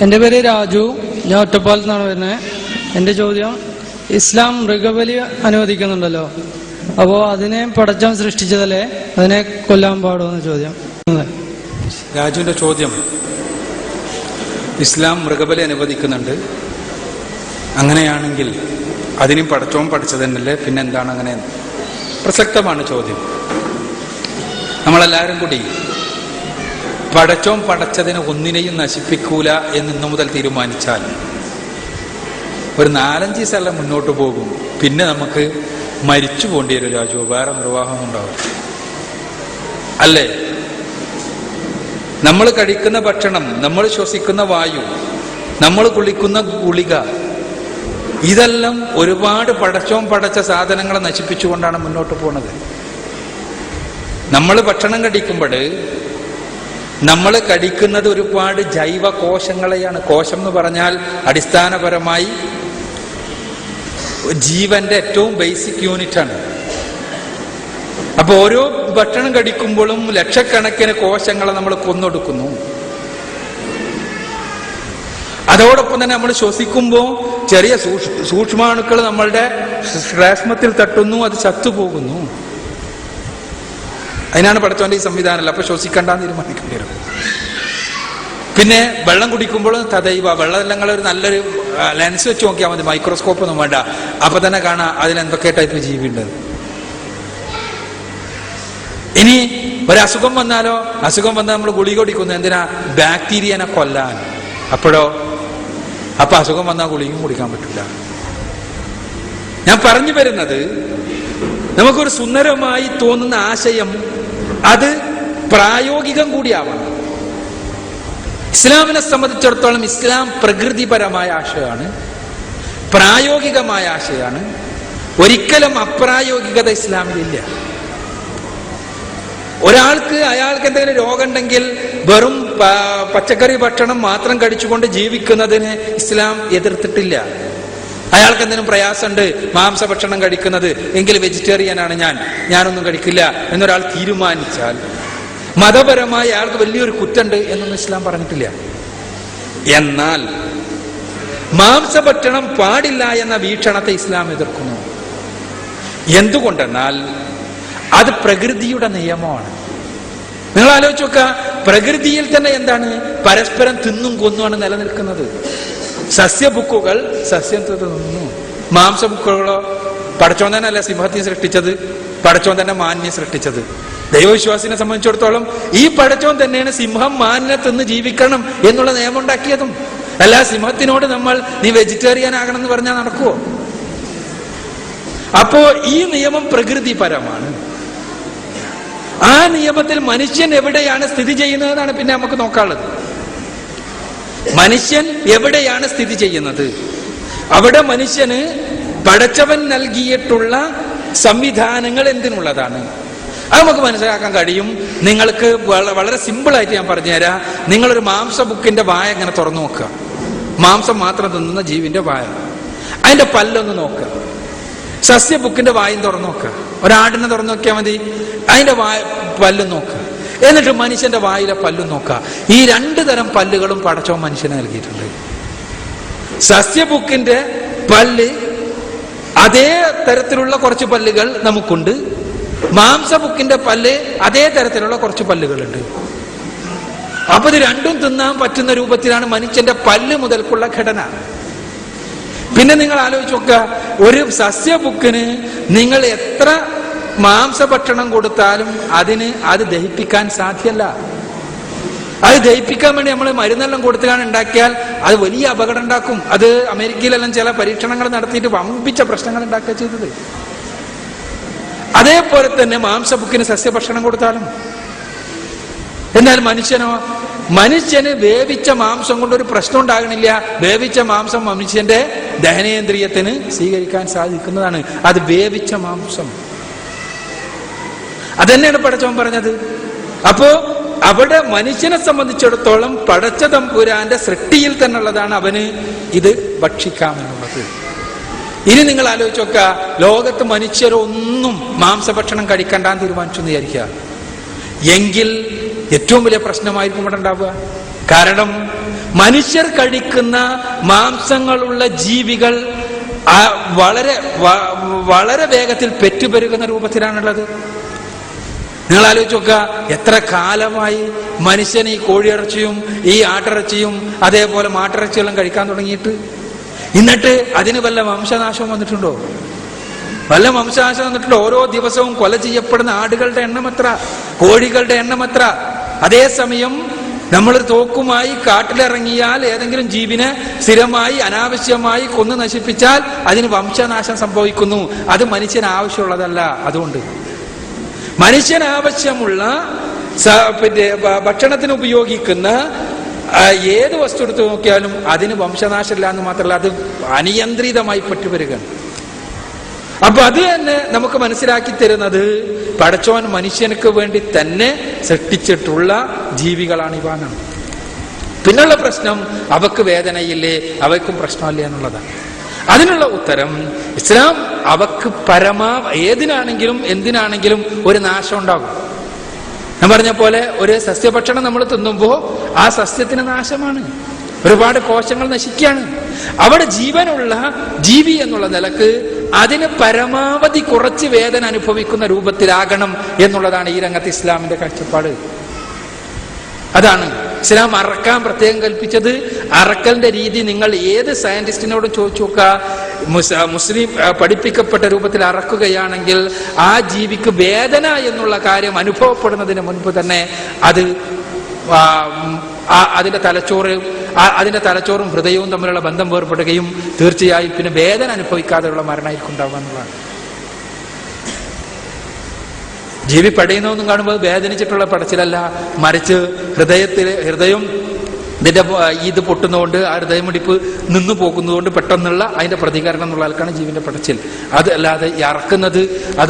എൻ്റെ പേര് രാജു, ഞാൻ ഒറ്റപ്പാലത്ത് നിന്നാണ് വരുന്നത്. എൻ്റെ ചോദ്യം, ഇസ്ലാം മൃഗബലി അനുവദിക്കുന്നുണ്ടല്ലോ, അപ്പോൾ അതിനെ പടച്ചവൻ സൃഷ്ടിച്ചതല്ലേ, അതിനെ കൊല്ലാൻ പാടുമെന്ന് ചോദ്യം. രാജുവിന്റെ ചോദ്യം, ഇസ്ലാം മൃഗബലി അനുവദിക്കുന്നുണ്ട്, അങ്ങനെയാണെങ്കിൽ അതിനും പടച്ചവൻ പഠിച്ചത് തന്നെയല്ലേ, പിന്നെ എന്താണ് അങ്ങനെ? പ്രസക്തമാണ് ചോദ്യം. നമ്മളെല്ലാവരും കൂടി പടച്ചോൻ പടച്ചതിനെ ഒന്നിനെയും നശിപ്പിക്കൂല എന്ന് ഇന്നു മുതൽ തീരുമാനിച്ചാൽ ഒരു 4-5 സ്ഥലം മുന്നോട്ട് പോകും. പിന്നെ നമുക്ക് മരിച്ചു പോകേണ്ടി വരും രാജു, വേറെ നിർവാഹം ഉണ്ടാവും. അല്ലേ? നമ്മൾ കഴിക്കുന്ന ഭക്ഷണം, നമ്മൾ ശ്വസിക്കുന്ന വായു, നമ്മൾ കുളിക്കുന്ന ഗുളിക, ഇതെല്ലാം ഒരുപാട് പടച്ചോൻ പടച്ച സാധനങ്ങളെ നശിപ്പിച്ചുകൊണ്ടാണ് മുന്നോട്ട് പോകുന്നത്. നമ്മൾ ഭക്ഷണം കഴിക്കുമ്പോൾ നമ്മൾ കഴിക്കുന്നത് ഒരുപാട് ജൈവ കോശങ്ങളെയാണ്. കോശം എന്ന് പറഞ്ഞാൽ അടിസ്ഥാനപരമായി ജീവന്റെ ഏറ്റവും ബേസിക് യൂണിറ്റ് ആണ്. അപ്പൊ ഓരോ ഭക്ഷണം കഴിക്കുമ്പോഴും ലക്ഷക്കണക്കിന് കോശങ്ങളെ നമ്മൾ കൊന്നൊടുക്കുന്നു. അതോടൊപ്പം തന്നെ നമ്മൾ ശ്വസിക്കുമ്പോൾ ചെറിയ സൂക്ഷ്മാണുക്കൾ നമ്മളുടെ ശ്ലേഷ്മത്തിൽ തട്ടുന്നു, അത് ചത്തുപോകുന്നു. അതിനാണ് പടച്ചവന്റെ ഈ സംവിധാനമല്ല. അപ്പൊ ശ്വസിക്കണ്ടെന്ന് തീരുമാനിക്കേണ്ടി വരും. പിന്നെ വെള്ളം കുടിക്കുമ്പോഴും തദൈവ, വെള്ളം ഒരു നല്ലൊരു ലെൻസ് വെച്ച് നോക്കിയാൽ മതി, മൈക്രോസ്കോപ്പ് ഒന്നും വേണ്ട, അപ്പൊ തന്നെ കാണാം അതിലെന്തൊക്കെ ടൈപ്പ് ജീവിയുണ്ട്. ഇനി ഒരസുഖം വന്നാലോ, അസുഖം വന്നാൽ നമ്മൾ ഗുളിക കുടിക്കുന്നു, എന്തിനാ? ബാക്ടീരിയനെ കൊല്ലാൻ. അപ്പൊ അസുഖം വന്നാൽ ഗുളികയും കുടിക്കാൻ പറ്റില്ല. ഞാൻ പറഞ്ഞു വരുന്നത്, നമുക്കൊരു സുന്ദരമായി തോന്നുന്ന ആശയം അത് പ്രായോഗികം കൂടിയാവണം. ഇസ്ലാമിനെ സംബന്ധിച്ചിടത്തോളം ഇസ്ലാം പ്രകൃതിപരമായ ആശയമാണ്, പ്രായോഗികമായ ആശയമാണ്. ഒരിക്കലും അപ്രായോഗികത ഇസ്ലാമിലില്ല. അയാൾക്ക് എന്തെങ്കിലും രോഗം ഉണ്ടെങ്കിൽ വെറും പച്ചക്കറി ഭക്ഷണം മാത്രം കഴിച്ചുകൊണ്ട് ജീവിക്കുന്നതിന് ഇസ്ലാം എതിർത്തിട്ടില്ല. അയാൾക്ക് എന്തെങ്കിലും പ്രയാസമുണ്ട്, മാംസഭക്ഷണം കഴിക്കുന്നത്, എങ്കിൽ വെജിറ്റേറിയനാണ് ഞാനൊന്നും കഴിക്കില്ല എന്നൊരാൾ തീരുമാനിച്ചാൽ മതപരമായി അയാൾക്ക് വലിയൊരു കുറ്റുണ്ട് എന്നൊന്നും ഇസ്ലാം പറഞ്ഞിട്ടില്ല. എന്നാൽ മാംസഭക്ഷണം പാടില്ല എന്ന വീക്ഷണത്തെ ഇസ്ലാം എതിർക്കുന്നു. എന്തുകൊണ്ടെന്നാൽ അത് പ്രകൃതിയുടെ നിയമമാണ്. നിങ്ങൾ ആലോചിച്ച് നോക്കുക, പ്രകൃതിയിൽ തന്നെ എന്താണ്? പരസ്പരം തിന്നും കൊന്നുമാണ് നിലനിൽക്കുന്നത്. സസ്യബുക്കുകൾ സസ്യം തിന്നു, മാംസബുക്കുകളോ പടച്ചോൻ തന്നെ അല്ല സിംഹത്തെ സൃഷ്ടിച്ചത്, പടച്ചോൻ തന്നെ മാനിനെ സൃഷ്ടിച്ചത്. ദൈവവിശ്വാസിനെ സംബന്ധിച്ചിടത്തോളം ഈ പടച്ചോൻ തന്നെയാണ് സിംഹം മാനിനെ തിന്ന് ജീവിക്കണം എന്നുള്ള നിയമം ഉണ്ടാക്കിയതും. അല്ല സിംഹത്തിനോട് നമ്മൾ നീ വെജിറ്റേറിയൻ ആകണം എന്ന് പറഞ്ഞാൽ നടക്കുവോ? അപ്പോ ഈ നിയമം പ്രകൃതിപരമാണ്. ആ നിയമത്തിൽ മനുഷ്യൻ എവിടെയാണ് സ്ഥിതി ചെയ്യുന്നതെന്നാണ് പിന്നെ നമുക്ക് നോക്കാനുള്ളത്. മനുഷ്യൻ എവിടെയാണ് സ്ഥിതി ചെയ്യുന്നത്? അവിടെ മനുഷ്യന് പടച്ചവൻ നൽകിയിട്ടുള്ള സംവിധാനങ്ങൾ എന്തിനുള്ളതാണ്? അത് നമുക്ക് മനസ്സിലാക്കാൻ കഴിയും. നിങ്ങൾക്ക് വളരെ സിമ്പിളായിട്ട് ഞാൻ പറഞ്ഞുതരാം. നിങ്ങളൊരു മാംസ ബുക്കിന്റെ വായ ഇങ്ങനെ തുറന്നു നോക്കുക, മാംസം മാത്രം തിന്നുന്ന ജീവിന്റെ വായ, അതിന്റെ പല്ലൊന്ന് നോക്കുക. സസ്യ ബുക്കിന്റെ വായും തുറന്നു നോക്കുക, ഒരാടിനെ തുറന്നു നോക്കിയാൽ മതി, അതിന്റെ പല്ലും നോക്കുക. എന്നിട്ട് മനുഷ്യന്റെ വായിലെ പല്ലും നോക്കുക. ഈ 2 തരം പല്ലുകളും പടച്ചവൻ മനുഷ്യന് നൽകിയിട്ടുണ്ട്. സസ്യബുക്കിന്റെ പല്ല്, അതേ തരത്തിലുള്ള കുറച്ച് പല്ലുകൾ നമുക്കുണ്ട്. മാംസബുക്കിന്റെ പല്ല്, അതേ തരത്തിലുള്ള കുറച്ച് പല്ലുകളുണ്ട്. അപ്പൊ ഇത് രണ്ടും തിന്നാൻ പറ്റുന്ന രൂപത്തിലാണ് മനുഷ്യന്റെ പല്ല് മുതൽക്കുള്ള ഘടന. പിന്നെ നിങ്ങൾ ആലോചിച്ച് നോക്കുക, ഒരു സസ്യബുക്കിന് നിങ്ങൾ എത്ര മാംസഭക്ഷണം കൊടുത്താലും അത് ദഹിപ്പിക്കാൻ സാധ്യമല്ല. അത് ദഹിപ്പിക്കാൻ വേണ്ടി നമ്മൾ മരുന്നെല്ലാം കൊടുത്തുകാണ് ഉണ്ടാക്കിയാൽ അത് വലിയ അപകടം ഉണ്ടാക്കും. അത് അമേരിക്കയിലെല്ലാം ചില പരീക്ഷണങ്ങൾ നടത്തിയിട്ട് വമ്പിച്ച പ്രശ്നങ്ങൾ ഉണ്ടാക്കുക ചെയ്തത്. അതേപോലെ തന്നെ മാംസബുക്കിന് സസ്യഭക്ഷണം കൊടുത്താലും. എന്നാൽ മനുഷ്യന് വേവിച്ച മാംസം കൊണ്ടൊരു പ്രശ്നം ഉണ്ടാകണില്ല. വേവിച്ച മാംസം മനുഷ്യന്റെ ദഹനേന്ദ്രിയത്തിന് സ്വീകരിക്കാൻ സാധിക്കുന്നതാണ്. അത് വേവിച്ച മാംസം. അതന്നെയാണ് പടച്ചവൻ പറഞ്ഞത്. അപ്പോ അവിടെ മനുഷ്യനെ സംബന്ധിച്ചിടത്തോളം പടച്ച തമ്പുരാന്റെ സൃഷ്ടിയിൽ തന്നെ ഉള്ളതാണ് അവന് ഇത് ഭക്ഷിക്കാമെന്നുള്ളത്. ഇനി നിങ്ങൾ ആലോചിച്ച് നോക്കുക, ലോകത്ത് മനുഷ്യരൊന്നും മാംസഭക്ഷണം കഴിക്കണ്ടാന്ന് തീരുമാനിച്ചു എന്ന് വിചാരിക്കുക, എങ്കിൽ ഏറ്റവും വലിയ പ്രശ്നമായിരിക്കും ഇവിടെ ഉണ്ടാവുക. കാരണം മനുഷ്യർ കഴിക്കുന്ന മാംസങ്ങളുള്ള ജീവികൾ വളരെ വേഗത്തിൽ പെറ്റുപെരുകുന്ന രൂപത്തിലാണുള്ളത്. നിങ്ങൾ ആലോചിച്ച് നോക്കുക, എത്ര കാലമായി മനുഷ്യൻ ഈ കോഴിയിറച്ചിയും ഈ ആട്ടിറച്ചിയും അതേപോലെ മാട്ടിറച്ചിയെല്ലാം കഴിക്കാൻ തുടങ്ങിയിട്ട്. എന്നിട്ട് അതിന് വല്ല വംശനാശവും വന്നിട്ടുണ്ടോ? വല്ല വംശനാശം വന്നിട്ടുണ്ടോ? ഓരോ ദിവസവും കൊല ചെയ്യപ്പെടുന്ന ആടുകളുടെ എണ്ണം എത്ര, കോഴികളുടെ എണ്ണം എത്ര? അതേസമയം നമ്മൾ തോക്കുമായി കാട്ടിലിറങ്ങിയാൽ ഏതെങ്കിലും ജീവിനെ സ്ഥിരമായി അനാവശ്യമായി കൊന്നു നശിപ്പിച്ചാൽ അതിന് വംശനാശം സംഭവിക്കുന്നു. അത് മനുഷ്യന് ആവശ്യമുള്ളതല്ല. അതുകൊണ്ട് മനുഷ്യനാവശ്യമുള്ള ഭക്ഷണത്തിന് ഉപയോഗിക്കുന്ന ഏത് വസ്തു എടുത്തു നോക്കിയാലും അതിന് വംശനാശമില്ല എന്ന് മാത്രമല്ല, അത് അനിയന്ത്രിതമായി പെട്ടുവരികയാണ്. അപ്പൊ അത് തന്നെ നമുക്ക് മനസ്സിലാക്കി തരുന്നത് പടച്ചോൻ മനുഷ്യനക്ക് വേണ്ടി തന്നെ സൃഷ്ടിച്ചിട്ടുള്ള ജീവികളാണ് ഇവ എന്നാണ്. പിന്നുള്ള പ്രശ്നം അവക്ക് വേദനയില്ലേ, അവയ്ക്കും പ്രശ്നമില്ലേ എന്നുള്ളതാണ്. അതിനുള്ള ഉത്തരം ഇസ്ലാം അവക്ക് ഏതിനാണെങ്കിലും എന്തിനാണെങ്കിലും ഒരു നാശം ഉണ്ടാകും. ഞാൻ പറഞ്ഞ പോലെ ഒരു സസ്യഭക്ഷണം നമ്മൾ തിന്നുമ്പോൾ ആ സസ്യത്തിന് നാശമാണ്, ഒരുപാട് കോശങ്ങൾ നശിക്കുകയാണ്. അവിടെ ജീവനുള്ള ജീവി എന്നുള്ള നിലക്ക് അതിന് പരമാവധി കുറച്ച് വേദന അനുഭവിക്കുന്ന രൂപത്തിലാകണം എന്നുള്ളതാണ് ഈ രംഗത്ത് ഇസ്ലാമിന്റെ കാഴ്ചപ്പാട്. അതാണ് ഇസ്ലാം അറക്കാൻ പ്രത്യേകം കൽപ്പിച്ചത്. അറക്കലിന്റെ രീതി നിങ്ങൾ ഏത് സയന്റിസ്റ്റിനോടും ചോദിച്ചു നോക്കുക, മുസ്ലിം പഠിപ്പിക്കപ്പെട്ട രൂപത്തിൽ അറക്കുകയാണെങ്കിൽ ആ ജീവിക്ക് വേദന എന്നുള്ള കാര്യം അനുഭവപ്പെടുന്നതിന് മുൻപ് തന്നെ അത് അതിന്റെ തലച്ചോറും ഹൃദയവും തമ്മിലുള്ള ബന്ധം വേർപ്പെടുകയും തീർച്ചയായും പിന്നെ വേദന അനുഭവിക്കാതെയുള്ള മരണമായിരിക്കും ഉണ്ടാവുക എന്നുള്ളതാണ്. ജീവി പടയുന്നതൊന്നും കാണുമ്പോൾ വേദനിച്ചിട്ടുള്ള പടച്ചിലല്ല, മറിച്ച് ഹൃദയം ഇത് പൊട്ടുന്നതുകൊണ്ട് ആ ഹൃദയമിടിപ്പ് നിന്നു പോകുന്നതുകൊണ്ട് പെട്ടെന്നുള്ള അതിന്റെ പ്രതികരണം എന്നുള്ള ആൾക്കാണ് ജീവിന്റെ പടച്ചിൽ. അത് അല്ലാതെ ഇറക്കുന്നത് അത്